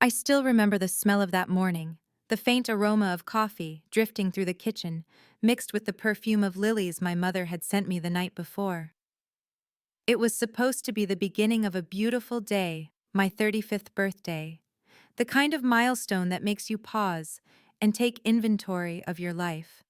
I still remember the smell of that morning, the faint aroma of coffee drifting through the kitchen, mixed with the perfume of lilies my mother had sent me the night before. It was supposed to be the beginning of a beautiful day, my 35th birthday, the kind of milestone that makes you pause and take inventory of your life.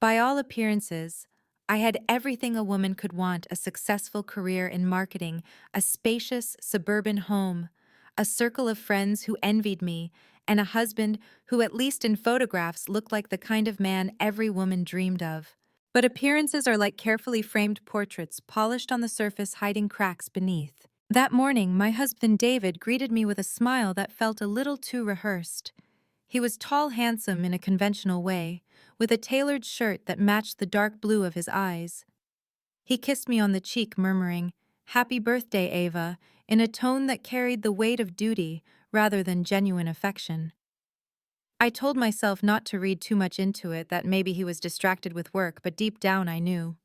By all appearances, I had everything a woman could want: a successful career in marketing, a spacious suburban home, a circle of friends who envied me, and a husband who, at least in photographs, looked like the kind of man every woman dreamed of. But appearances are like carefully framed portraits, polished on the surface, hiding cracks beneath. That morning, my husband David greeted me with a smile that felt a little too rehearsed. He was tall, handsome in a conventional way, with a tailored shirt that matched the dark blue of his eyes. He kissed me on the cheek, murmuring, "Happy birthday, Ava," in a tone that carried the weight of duty rather than genuine affection. I told myself not to read too much into it, that maybe he was distracted with work, but deep down I knew.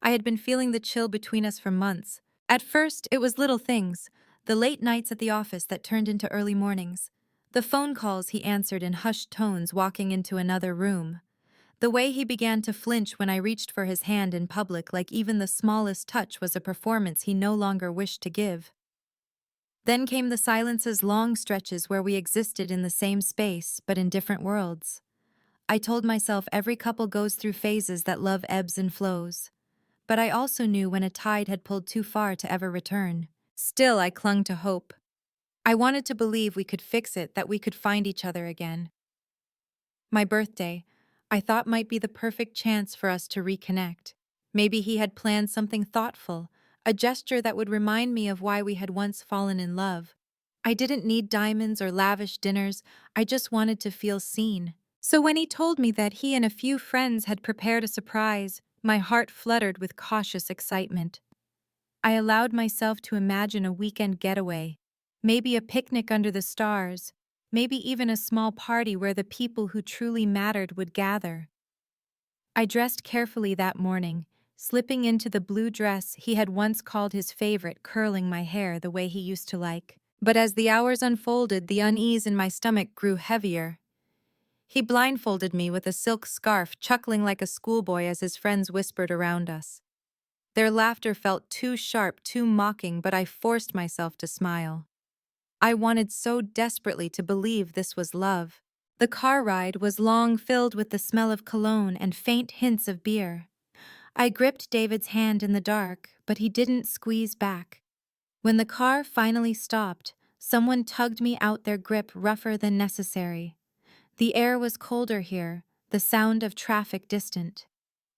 I had been feeling the chill between us for months. At first, it was little things: the late nights at the office that turned into early mornings, the phone calls he answered in hushed tones walking into another room, the way he began to flinch when I reached for his hand in public, like even the smallest touch was a performance he no longer wished to give. Then came the silences, long stretches where we existed in the same space but in different worlds. I told myself every couple goes through phases, that love ebbs and flows. But I also knew when a tide had pulled too far to ever return. Still, I clung to hope. I wanted to believe we could fix it, that we could find each other again. My birthday, I thought, might be the perfect chance for us to reconnect. Maybe he had planned something thoughtful, a gesture that would remind me of why we had once fallen in love. I didn't need diamonds or lavish dinners, I just wanted to feel seen. So when he told me that he and a few friends had prepared a surprise, my heart fluttered with cautious excitement. I allowed myself to imagine a weekend getaway, maybe a picnic under the stars, maybe even a small party where the people who truly mattered would gather. I dressed carefully that morning, slipping into the blue dress he had once called his favorite, curling my hair the way he used to like. But as the hours unfolded, the unease in my stomach grew heavier. He blindfolded me with a silk scarf, chuckling like a schoolboy as his friends whispered around us. Their laughter felt too sharp, too mocking, but I forced myself to smile. I wanted so desperately to believe this was love. The car ride was long, filled with the smell of cologne and faint hints of beer. I gripped David's hand in the dark, but he didn't squeeze back. When the car finally stopped, someone tugged me out, their grip rougher than necessary. The air was colder here, the sound of traffic distant.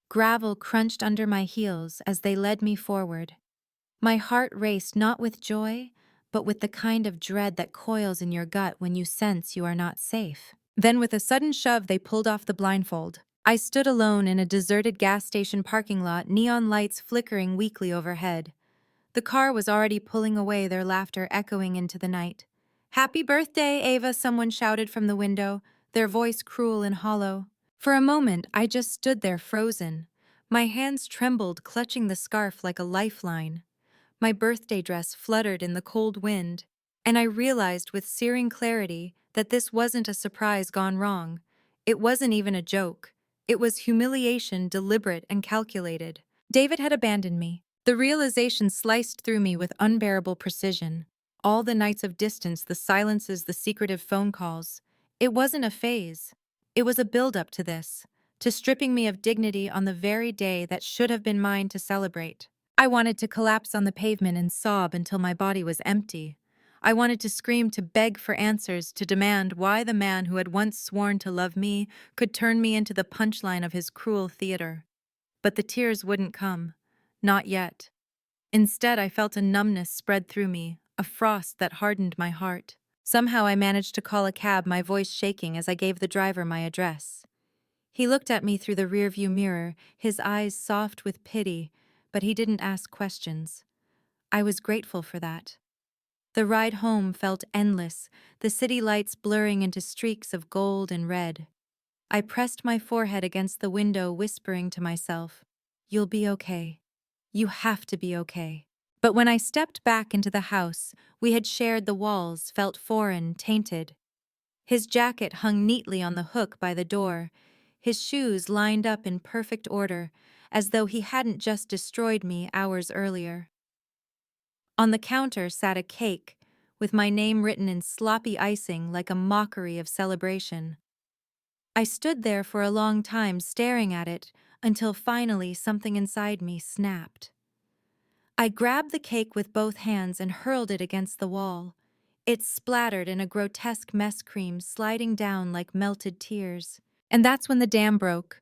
Gravel crunched under my heels as they led me forward. My heart raced, not with joy, but with the kind of dread that coils in your gut when you sense you are not safe. Then with a sudden shove, they pulled off the blindfold. I stood alone in a deserted gas station parking lot, neon lights flickering weakly overhead. The car was already pulling away, their laughter echoing into the night. "Happy birthday, Ava," someone shouted from the window, their voice cruel and hollow. For a moment, I just stood there frozen. My hands trembled, clutching the scarf like a lifeline. My birthday dress fluttered in the cold wind, and I realized with searing clarity that this wasn't a surprise gone wrong. It wasn't even a joke. It was humiliation, deliberate and calculated. David had abandoned me. The realization sliced through me with unbearable precision. All the nights of distance, the silences, the secretive phone calls. It wasn't a phase. It was a build-up to this, to stripping me of dignity on the very day that should have been mine to celebrate. I wanted to collapse on the pavement and sob until my body was empty. I wanted to scream, to beg for answers, to demand why the man who had once sworn to love me could turn me into the punchline of his cruel theater. But the tears wouldn't come. Not yet. Instead, I felt a numbness spread through me, a frost that hardened my heart. Somehow I managed to call a cab, my voice shaking as I gave the driver my address. He looked at me through the rearview mirror, his eyes soft with pity, but he didn't ask questions. I was grateful for that. The ride home felt endless, the city lights blurring into streaks of gold and red. I pressed my forehead against the window, whispering to myself, "You'll be okay. You have to be okay." But when I stepped back into the house we had shared, the walls felt foreign, tainted. His jacket hung neatly on the hook by the door, his shoes lined up in perfect order, as though he hadn't just destroyed me hours earlier. On the counter sat a cake, with my name written in sloppy icing like a mockery of celebration. I stood there for a long time staring at it, until finally something inside me snapped. I grabbed the cake with both hands and hurled it against the wall. It splattered in a grotesque mess, cream sliding down like melted tears. And that's when the dam broke.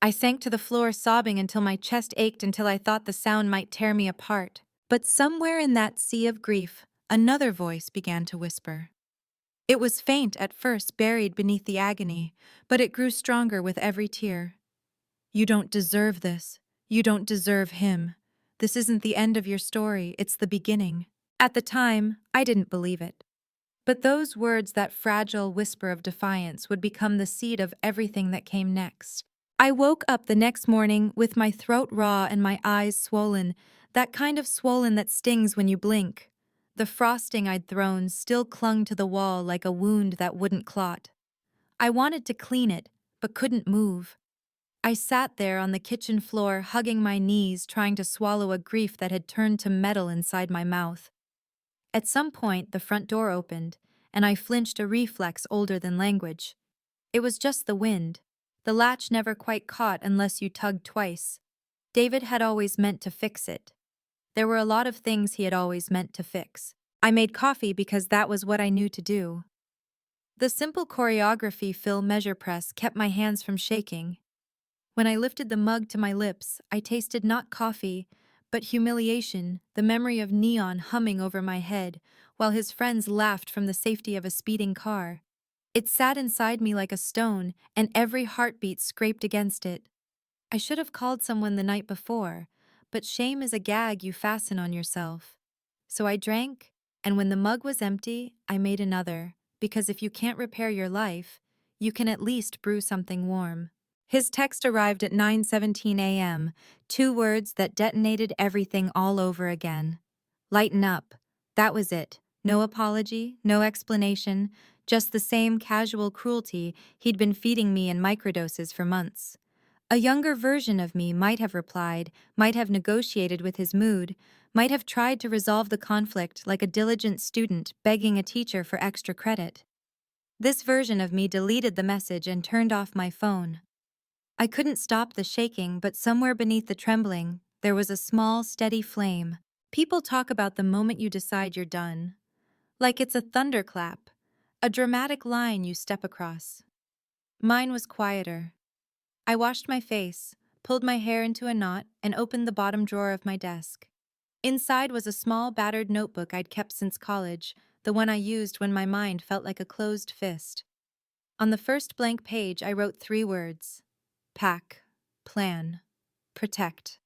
I sank to the floor sobbing until my chest ached, until I thought the sound might tear me apart. But somewhere in that sea of grief, another voice began to whisper. It was faint at first, buried beneath the agony, but it grew stronger with every tear. You don't deserve this. You don't deserve him. This isn't the end of your story, it's the beginning. At the time, I didn't believe it. But those words, that fragile whisper of defiance, would become the seed of everything that came next. I woke up the next morning with my throat raw and my eyes swollen, that kind of swollen that stings when you blink. The frosting I'd thrown still clung to the wall like a wound that wouldn't clot. I wanted to clean it, but couldn't move. I sat there on the kitchen floor, hugging my knees, trying to swallow a grief that had turned to metal inside my mouth. At some point, the front door opened, and I flinched, a reflex older than language. It was just the wind. The latch never quite caught unless you tugged twice. David had always meant to fix it. There were a lot of things he had always meant to fix. I made coffee because that was what I knew to do. The simple choreography fill measure press kept my hands from shaking. When I lifted the mug to my lips, I tasted not coffee, but humiliation, the memory of neon humming over my head, while his friends laughed from the safety of a speeding car. It sat inside me like a stone, and every heartbeat scraped against it. I should have called someone the night before, but shame is a gag you fasten on yourself. So I drank, and when the mug was empty, I made another, because if you can't repair your life, you can at least brew something warm. His text arrived at 9:17 a.m., 2 words that detonated everything all over again. Lighten up. That was it. No apology, no explanation, just the same casual cruelty he'd been feeding me in microdoses for months. A younger version of me might have replied, might have negotiated with his mood, might have tried to resolve the conflict like a diligent student begging a teacher for extra credit. This version of me deleted the message and turned off my phone. I couldn't stop the shaking, but somewhere beneath the trembling, there was a small, steady flame. People talk about the moment you decide you're done. Like it's a thunderclap, a dramatic line you step across. Mine was quieter. I washed my face, pulled my hair into a knot, and opened the bottom drawer of my desk. Inside was a small, battered notebook I'd kept since college, the one I used when my mind felt like a closed fist. On the first blank page, I wrote 3 words. Pack, plan, protect.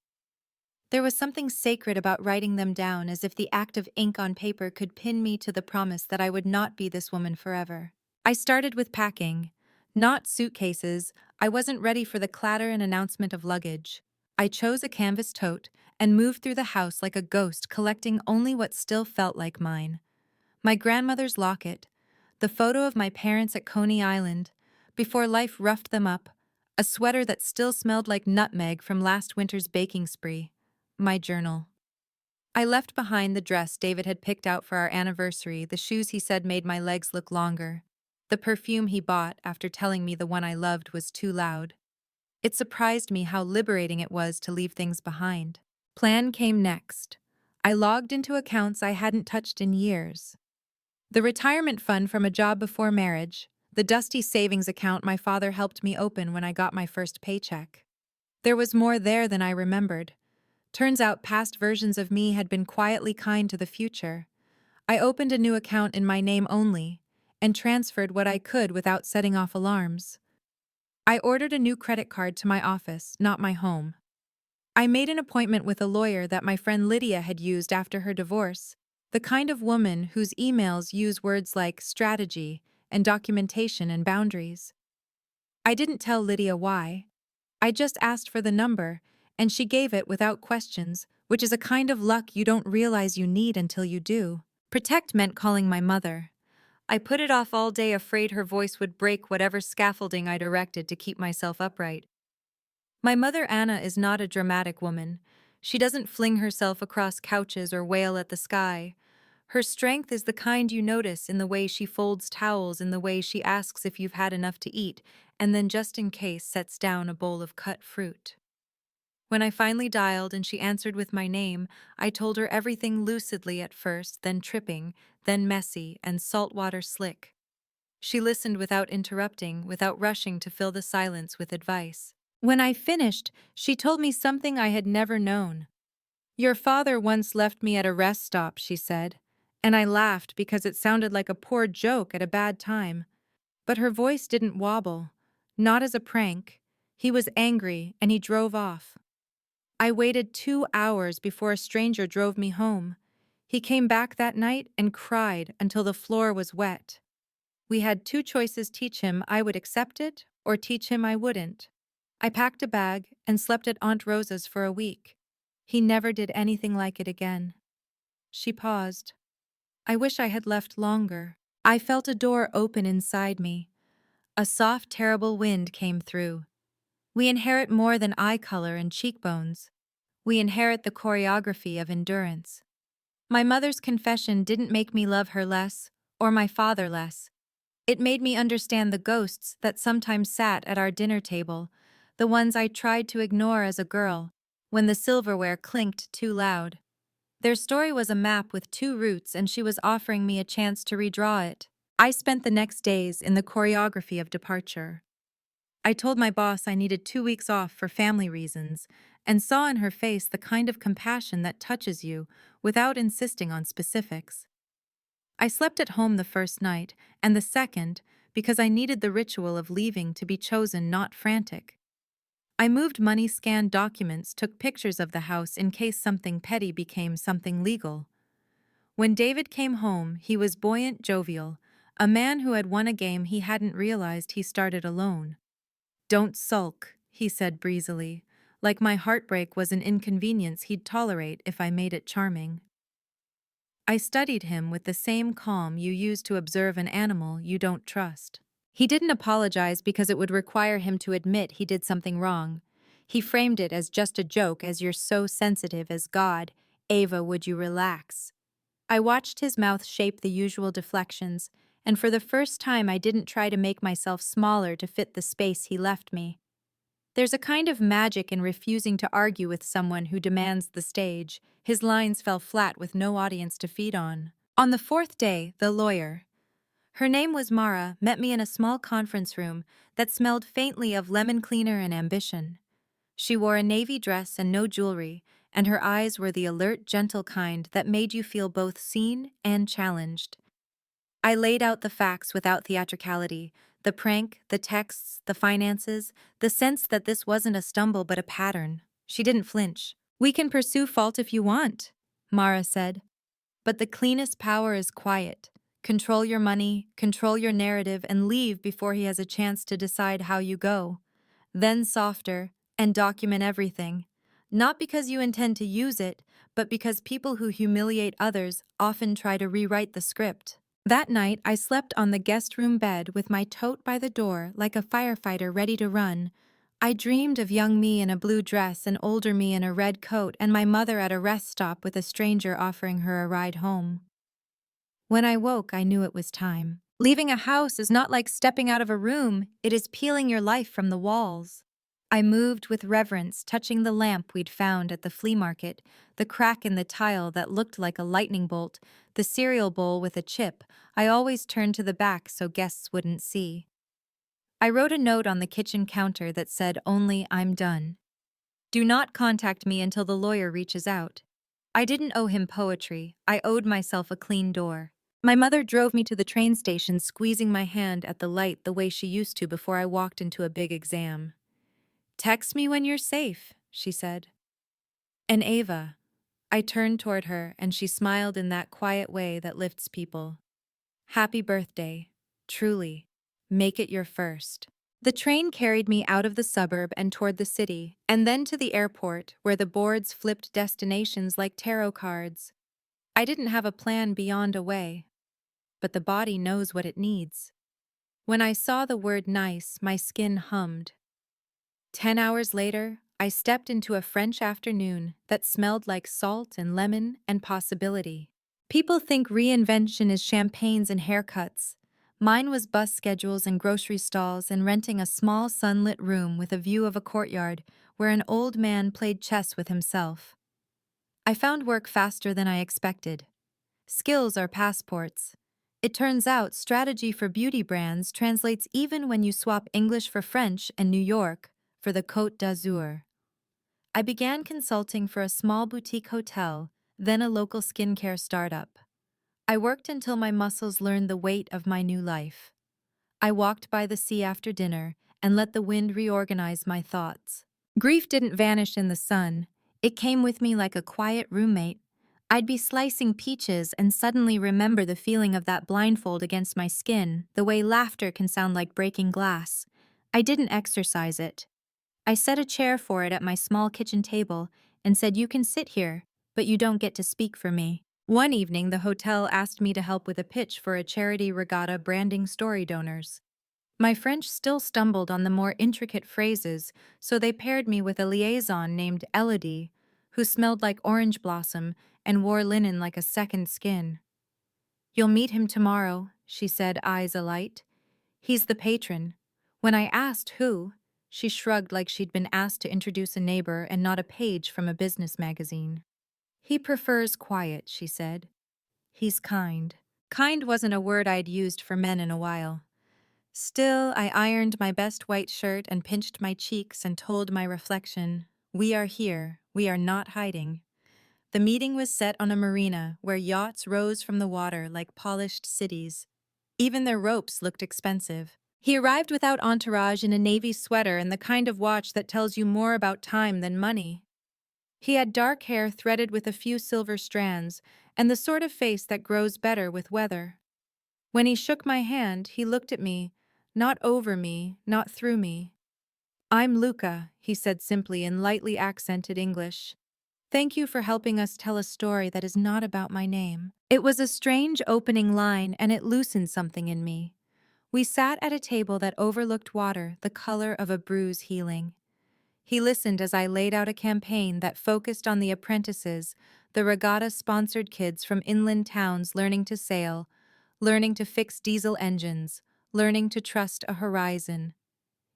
There was something sacred about writing them down, as if the act of ink on paper could pin me to the promise that I would not be this woman forever. I started with packing. Not suitcases, I wasn't ready for the clatter and announcement of luggage. I chose a canvas tote and moved through the house like a ghost, collecting only what still felt like mine. My grandmother's locket, the photo of my parents at Coney Island, before life roughed them up, a sweater that still smelled like nutmeg from last winter's baking spree, my journal. I left behind the dress David had picked out for our anniversary, the shoes he said made my legs look longer, the perfume he bought after telling me the one I loved was too loud. It surprised me how liberating it was to leave things behind. Plan came next. I logged into accounts I hadn't touched in years. The retirement fund from a job before marriage, the dusty savings account my father helped me open when I got my first paycheck. There was more there than I remembered. Turns out past versions of me had been quietly kind to the future. I opened a new account in my name only, and transferred what I could without setting off alarms. I ordered a new credit card to my office, not my home. I made an appointment with a lawyer that my friend Lydia had used after her divorce, the kind of woman whose emails use words like strategy and documentation and boundaries. I didn't tell Lydia why. I just asked for the number, and she gave it without questions, which is a kind of luck you don't realize you need until you do. Protect meant calling my mother. I put it off all day, afraid her voice would break whatever scaffolding I'd erected to keep myself upright. My mother Anna is not a dramatic woman. She doesn't fling herself across couches or wail at the sky. Her strength is the kind you notice in the way she folds towels, in the way she asks if you've had enough to eat, and then just in case sets down a bowl of cut fruit. When I finally dialed and she answered with my name, I told her everything lucidly at first, then tripping, then messy and saltwater slick. She listened without interrupting, without rushing to fill the silence with advice. When I finished, she told me something I had never known. "Your father once left me at a rest stop," she said, and I laughed because it sounded like a poor joke at a bad time. But her voice didn't wobble. Not as a prank. He was angry, and he drove off. I waited 2 hours before a stranger drove me home. He came back that night and cried until the floor was wet. We had two choices: teach him I would accept it, or teach him I wouldn't. I packed a bag and slept at Aunt Rosa's for a week. He never did anything like it again. She paused. I wish I had left longer. I felt a door open inside me. A soft, terrible wind came through. We inherit more than eye color and cheekbones. We inherit the choreography of endurance. My mother's confession didn't make me love her less, or my father less. It made me understand the ghosts that sometimes sat at our dinner table, the ones I tried to ignore as a girl, when the silverware clinked too loud. Their story was a map with two routes, and she was offering me a chance to redraw it. I spent the next days in the choreography of departure. I told my boss I needed 2 weeks off for family reasons, and saw in her face the kind of compassion that touches you without insisting on specifics. I slept at home the first night, and the second, because I needed the ritual of leaving to be chosen, not frantic. I moved money, scanned documents, took pictures of the house in case something petty became something legal. When David came home, he was buoyant, jovial, a man who had won a game he hadn't realized he started alone. "Don't sulk," he said breezily, like my heartbreak was an inconvenience he'd tolerate if I made it charming. I studied him with the same calm you use to observe an animal you don't trust. He didn't apologize because it would require him to admit he did something wrong. He framed it as just a joke, as "You're so sensitive as God. Ava, would you relax?" I watched his mouth shape the usual deflections, and for the first time I didn't try to make myself smaller to fit the space he left me. There's a kind of magic in refusing to argue with someone who demands the stage. His lines fell flat with no audience to feed on. On the fourth day, the lawyer, her name was Mara, met me in a small conference room that smelled faintly of lemon cleaner and ambition. She wore a navy dress and no jewelry, and her eyes were the alert, gentle kind that made you feel both seen and challenged. I laid out the facts without theatricality: the prank, the texts, the finances, the sense that this wasn't a stumble but a pattern. She didn't flinch. "We can pursue fault if you want," Mara said. "But the cleanest power is quiet. Control your money, control your narrative, and leave before he has a chance to decide how you go. Then softer, and document everything. Not because you intend to use it, but because people who humiliate others often try to rewrite the script." That night, I slept on the guest room bed with my tote by the door like a firefighter ready to run. I dreamed of young me in a blue dress and older me in a red coat, and my mother at a rest stop with a stranger offering her a ride home. When I woke, I knew it was time. Leaving a house is not like stepping out of a room, it is peeling your life from the walls. I moved with reverence, touching the lamp we'd found at the flea market, the crack in the tile that looked like a lightning bolt, the cereal bowl with a chip. I always turned to the back so guests wouldn't see. I wrote a note on the kitchen counter that said only "I'm done. Do not contact me until the lawyer reaches out." I didn't owe him poetry, I owed myself a clean door. My mother drove me to the train station, squeezing my hand at the light the way she used to before I walked into a big exam. "Text me when you're safe," she said. And Ava. I turned toward her, and she smiled in that quiet way that lifts people. "Happy birthday. Truly. Make it your first." The train carried me out of the suburb and toward the city, and then to the airport, where the boards flipped destinations like tarot cards. I didn't have a plan beyond a way, but the body knows what it needs. When I saw the word nice, my skin hummed. 10 hours later, I stepped into a French afternoon that smelled like salt and lemon and possibility. People think reinvention is champagnes and haircuts. Mine was bus schedules and grocery stalls and renting a small sunlit room with a view of a courtyard where an old man played chess with himself. I found work faster than I expected. Skills are passports. It turns out strategy for beauty brands translates even when you swap English for French and New York for the Côte d'Azur. I began consulting for a small boutique hotel, then a local skincare startup. I worked until my muscles learned the weight of my new life. I walked by the sea after dinner and let the wind reorganize my thoughts. Grief didn't vanish in the sun. It came with me like a quiet roommate. I'd be slicing peaches and suddenly remember the feeling of that blindfold against my skin, the way laughter can sound like breaking glass. I didn't exercise it. I set a chair for it at my small kitchen table and said, "You can sit here, but you don't get to speak for me." One evening, the hotel asked me to help with a pitch for a charity regatta branding story donors. My French still stumbled on the more intricate phrases, so they paired me with a liaison named Elodie, who smelled like orange blossom and wore linen like a second skin. "You'll meet him tomorrow," she said, eyes alight. "He's the patron." When I asked who, she shrugged like she'd been asked to introduce a neighbor and not a page from a business magazine. "He prefers quiet," she said. "He's kind." Kind wasn't a word I'd used for men in a while. Still, I ironed my best white shirt and pinched my cheeks and told my reflection, "We are here. We are not hiding." The meeting was set on a marina where yachts rose from the water like polished cities. Even their ropes looked expensive. He arrived without entourage in a navy sweater and the kind of watch that tells you more about time than money. He had dark hair threaded with a few silver strands and the sort of face that grows better with weather. When he shook my hand, he looked at me, not over me, not through me. "I'm Luca," he said simply in lightly accented English. "Thank you for helping us tell a story that is not about my name." It was a strange opening line and it loosened something in me. We sat at a table that overlooked water, the color of a bruise healing. He listened as I laid out a campaign that focused on the apprentices, the regatta-sponsored kids from inland towns learning to sail, learning to fix diesel engines, learning to trust a horizon.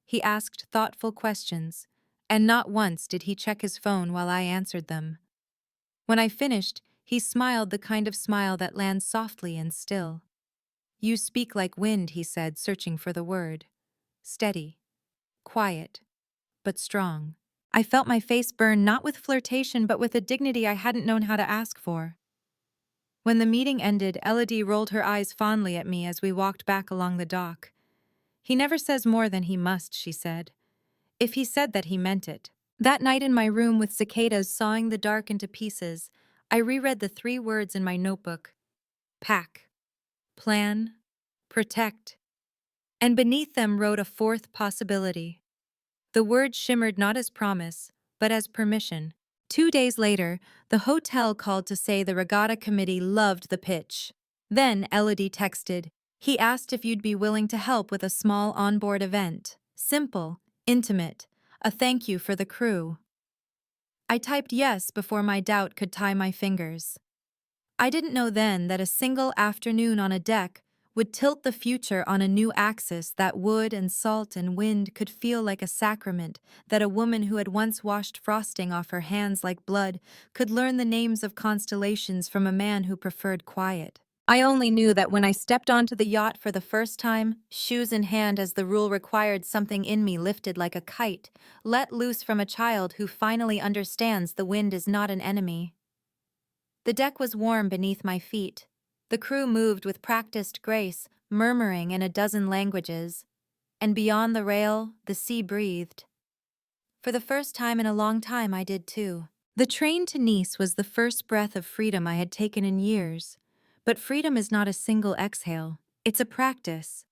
He asked thoughtful questions, and not once did he check his phone while I answered them. When I finished, he smiled the kind of smile that lands softly and still. "You speak like wind," he said, searching for the word. "Steady, quiet, but strong." I felt my face burn not with flirtation but with a dignity I hadn't known how to ask for. When the meeting ended, Elodie rolled her eyes fondly at me as we walked back along the dock. "He never says more than he must," she said. If he said that, he meant it. That night in my room with cicadas sawing the dark into pieces, I reread the 3 words in my notebook: pack, plan, protect. And beneath them wrote a 4th possibility. The word shimmered not as promise, but as permission. 2 days later, the hotel called to say the regatta committee loved the pitch. Then Elodie texted, "He asked if you'd be willing to help with a small onboard event. Simple, intimate, a thank you for the crew." I typed yes before my doubt could tie my fingers. I didn't know then that a single afternoon on a deck would tilt the future on a new axis, that wood and salt and wind could feel like a sacrament, that a woman who had once washed frosting off her hands like blood could learn the names of constellations from a man who preferred quiet. I only knew that when I stepped onto the yacht for the first time, shoes in hand as the rule required, something in me lifted like a kite, let loose from a child who finally understands the wind is not an enemy. The deck was warm beneath my feet. The crew moved with practiced grace, murmuring in a dozen languages. And beyond the rail, the sea breathed. For the first time in a long time, I did too. The train to Nice was the first breath of freedom I had taken in years. But freedom is not a single exhale. It's a practice.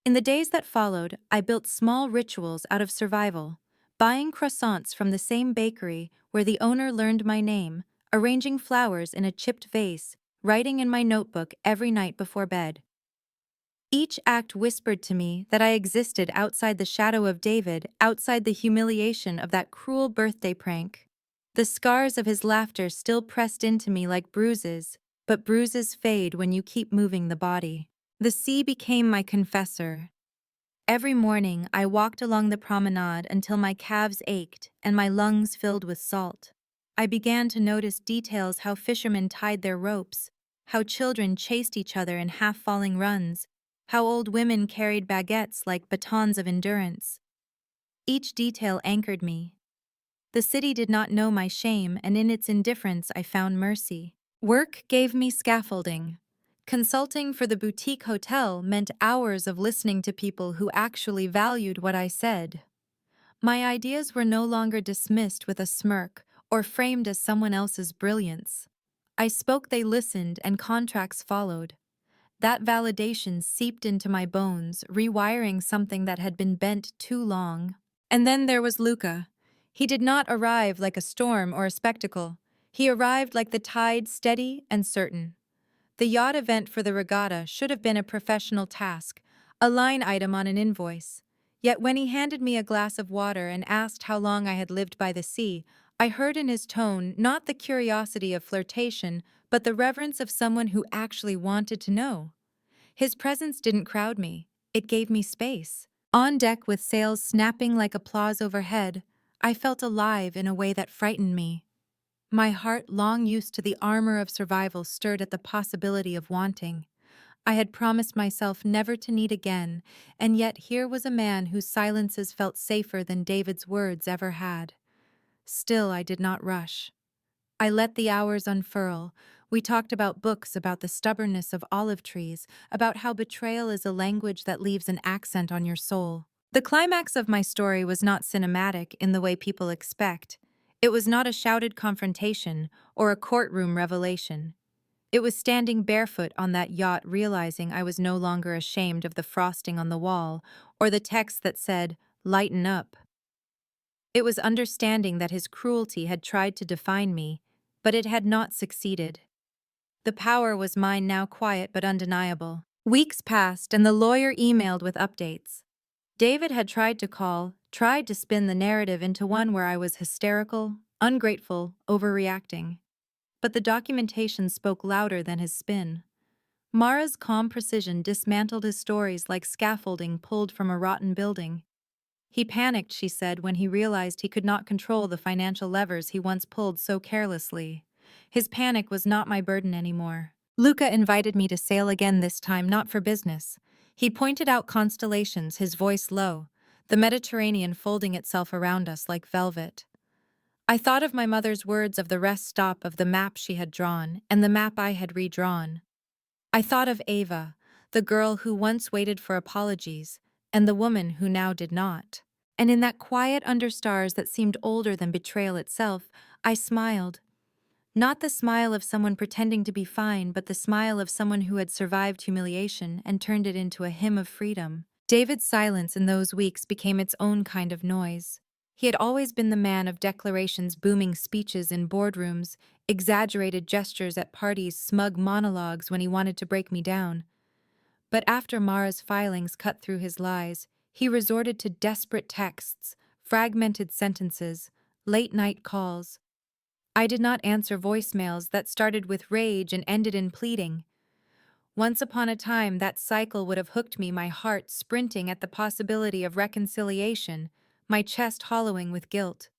In the days that followed, I built small rituals out of survival, buying croissants from the same bakery where the owner learned my name, arranging flowers in a chipped vase, writing in my notebook every night before bed. Each act whispered to me that I existed outside the shadow of David, outside the humiliation of that cruel birthday prank. The scars of his laughter still pressed into me like bruises, but bruises fade when you keep moving the body. The sea became my confessor. Every morning I walked along the promenade until my calves ached and my lungs filled with salt. I began to notice details: how fishermen tied their ropes, how children chased each other in half-falling runs, how old women carried baguettes like batons of endurance. Each detail anchored me. The city did not know my shame, and in its indifference I found mercy. Work gave me scaffolding. Consulting for the boutique hotel meant hours of listening to people who actually valued what I said. My ideas were no longer dismissed with a smirk or framed as someone else's brilliance. I spoke, they listened, and contracts followed. That validation seeped into my bones, rewiring something that had been bent too long. And then there was Luca. He did not arrive like a storm or a spectacle. He arrived like the tide, steady and certain. The yacht event for the regatta should have been a professional task, a line item on an invoice. Yet when he handed me a glass of water and asked how long I had lived by the sea, I heard in his tone not the curiosity of flirtation, but the reverence of someone who actually wanted to know. His presence didn't crowd me, it gave me space. On deck, with sails snapping like applause overhead, I felt alive in a way that frightened me. My heart, long used to the armor of survival, stirred at the possibility of wanting. I had promised myself never to need again, and yet here was a man whose silences felt safer than David's words ever had. Still, I did not rush. I let the hours unfurl. We talked about books, about the stubbornness of olive trees, about how betrayal is a language that leaves an accent on your soul. The climax of my story was not cinematic in the way people expect. It was not a shouted confrontation or a courtroom revelation. It was standing barefoot on that yacht, realizing I was no longer ashamed of the frosting on the wall or the text that said, "Lighten up." It was understanding that his cruelty had tried to define me, but it had not succeeded. The power was mine now, quiet but undeniable. Weeks passed and the lawyer emailed with updates. David had tried to call, tried to spin the narrative into one where I was hysterical, ungrateful, overreacting. But the documentation spoke louder than his spin. Mara's calm precision dismantled his stories like scaffolding pulled from a rotten building. He panicked, she said, when he realized he could not control the financial levers he once pulled so carelessly. His panic was not my burden anymore. Luca invited me to sail again, this time not for business. He pointed out constellations, his voice low, the Mediterranean folding itself around us like velvet. I thought of my mother's words, of the rest stop, of the map she had drawn, and the map I had redrawn. I thought of Ava, the girl who once waited for apologies, and the woman who now did not. And in that quiet under stars that seemed older than betrayal itself, I smiled. Not the smile of someone pretending to be fine, but the smile of someone who had survived humiliation and turned it into a hymn of freedom. David's silence in those weeks became its own kind of noise. He had always been the man of declarations, booming speeches in boardrooms, exaggerated gestures at parties, smug monologues when he wanted to break me down. But after Mara's filings cut through his lies, he resorted to desperate texts, fragmented sentences, late-night calls. I did not answer voicemails that started with rage and ended in pleading. Once upon a time, that cycle would have hooked me, my heart sprinting at the possibility of reconciliation, my chest hollowing with guilt.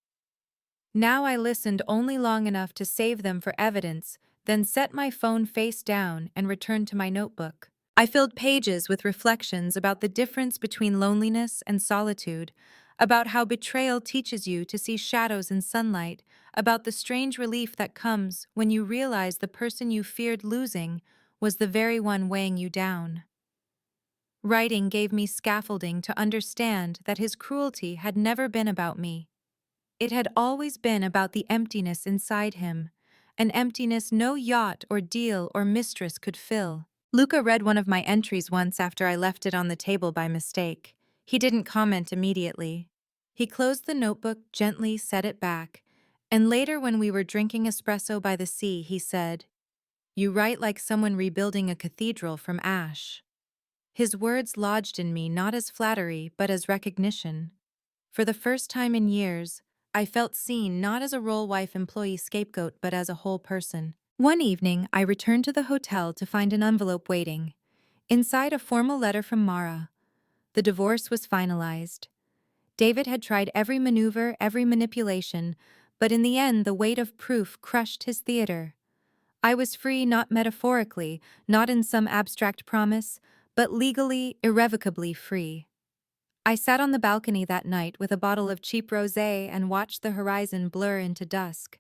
Now I listened only long enough to save them for evidence, then set my phone face down and returned to my notebook. I filled pages with reflections about the difference between loneliness and solitude, about how betrayal teaches you to see shadows in sunlight, about the strange relief that comes when you realize the person you feared losing was the very one weighing you down. Writing gave me scaffolding to understand that his cruelty had never been about me. It had always been about the emptiness inside him, an emptiness no yacht or deal or mistress could fill. Luca read one of my entries once after I left it on the table by mistake. He didn't comment immediately. He closed the notebook, gently set it back, and later when we were drinking espresso by the sea, he said, "You write like someone rebuilding a cathedral from ash." His words lodged in me not as flattery but as recognition. For the first time in years, I felt seen not as a role wife employee scapegoat but as a whole person. One evening, I returned to the hotel to find an envelope waiting. Inside, a formal letter from Mara. The divorce was finalized. David had tried every maneuver, every manipulation, but in the end, the weight of proof crushed his theater. I was free not metaphorically, not in some abstract promise, but legally, irrevocably free. I sat on the balcony that night with a bottle of cheap rosé and watched the horizon blur into dusk.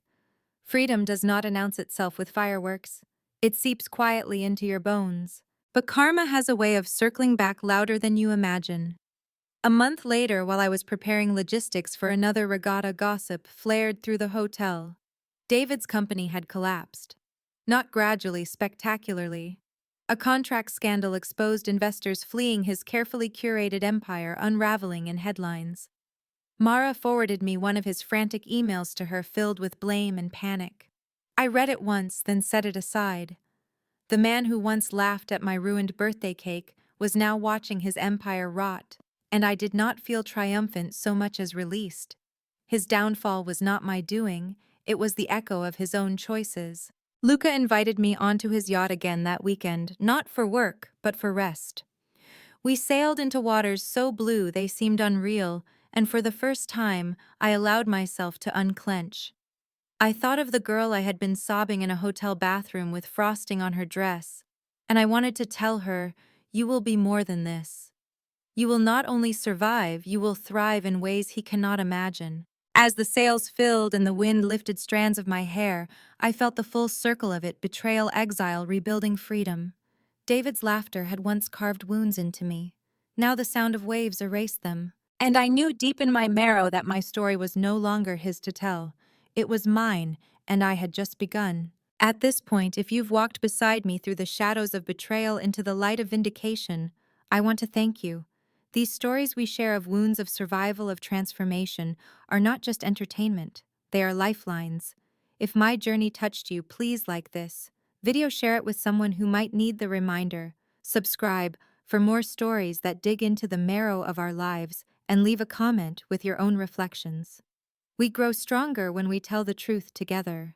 Freedom does not announce itself with fireworks. It seeps quietly into your bones. But karma has a way of circling back louder than you imagine. A month later, while I was preparing logistics for another regatta, gossip flared through the hotel. David's company had collapsed. Not gradually, spectacularly. A contract scandal exposed investors fleeing his carefully curated empire, unraveling in headlines. Mara forwarded me one of his frantic emails to her filled with blame and panic. I read it once, then set it aside. The man who once laughed at my ruined birthday cake was now watching his empire rot, and I did not feel triumphant so much as released. His downfall was not my doing, it was the echo of his own choices. Luca invited me onto his yacht again that weekend, not for work, but for rest. We sailed into waters so blue they seemed unreal, and for the first time, I allowed myself to unclench. I thought of the girl I had been sobbing in a hotel bathroom with frosting on her dress, and I wanted to tell her, "You will be more than this. You will not only survive, you will thrive in ways he cannot imagine." As the sails filled and the wind lifted strands of my hair, I felt the full circle of it: betrayal, exile, rebuilding, freedom. David's laughter had once carved wounds into me. Now the sound of waves erased them. And I knew deep in my marrow that my story was no longer his to tell. It was mine, and I had just begun. At this point, if you've walked beside me through the shadows of betrayal into the light of vindication, I want to thank you. These stories we share of wounds of survival, of transformation, are not just entertainment. They are lifelines. If my journey touched you, please like this video, share it with someone who might need the reminder. Subscribe for more stories that dig into the marrow of our lives, and leave a comment with your own reflections. We grow stronger when we tell the truth together.